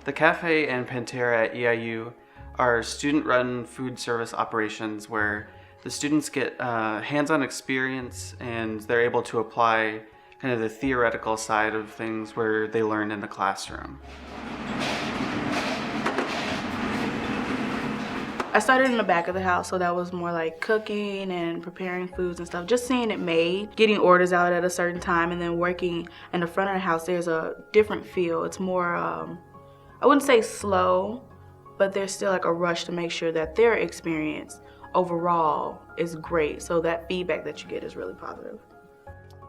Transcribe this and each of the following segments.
The cafe and Pantera at EIU are student-run food service operations where the students get hands-on experience and they're able to apply kind of the theoretical side of things where they learn in the classroom. I started in the back of the house, so that was more like cooking and preparing foods and stuff. Just seeing it made, getting orders out at a certain time, and then working in the front of the house, there's a different feel. It's more, I wouldn't say slow, but there's still like a rush to make sure that their experience overall is great. So that feedback that you get is really positive.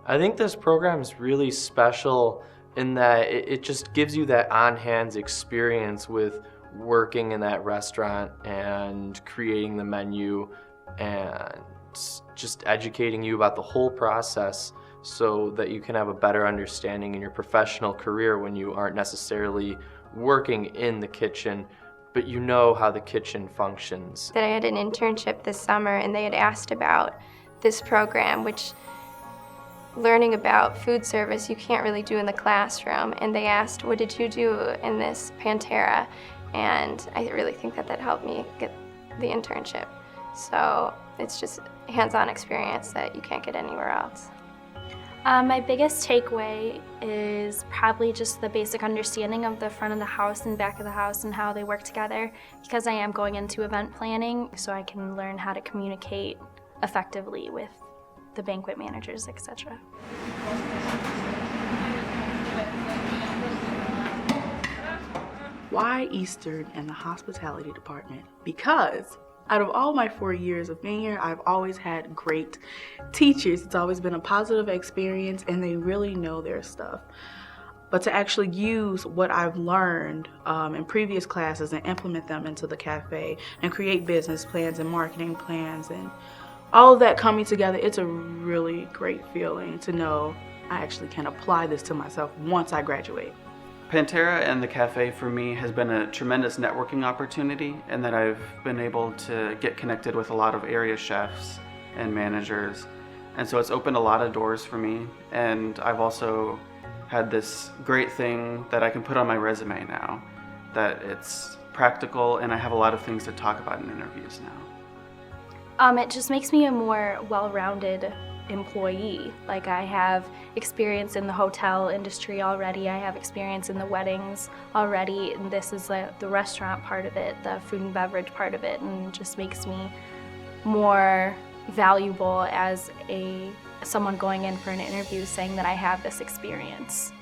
I think this program is really special in that it just gives you that on-hands experience with working in that restaurant and creating the menu and just educating you about the whole process so that you can have a better understanding in your professional career when you aren't necessarily working in the kitchen, but you know how the kitchen functions. That I had an internship this summer and they had asked about this program, which learning about food service you can't really do in the classroom, and they asked, what did you do in this Pantera? And I really think that that helped me get the internship. So it's just hands-on experience that you can't get anywhere else. My biggest takeaway is probably just the basic understanding of the front of the house and back of the house and how they work together, because I am going into event planning, so I can learn how to communicate effectively with the banquet managers, etc. Why Eastern and the hospitality department? Because out of all my 4 years of being here, I've always had great teachers. It's always been a positive experience and they really know their stuff. But to actually use what I've learned in previous classes and implement them into the cafe and create business plans and marketing plans and all of that coming together, it's a really great feeling to know I actually can apply this to myself once I graduate. Pantera and the cafe for me has been a tremendous networking opportunity in that I've been able to get connected with a lot of area chefs and managers, and so it's opened a lot of doors for me, and I've also had this great thing that I can put on my resume now, that it's practical and I have a lot of things to talk about in interviews now. It just makes me a more well-rounded employee. Like, I have experience in the hotel industry already, I have experience in the weddings already, and this is the restaurant part of it, the food and beverage part of it, and just makes me more valuable as someone going in for an interview saying that I have this experience.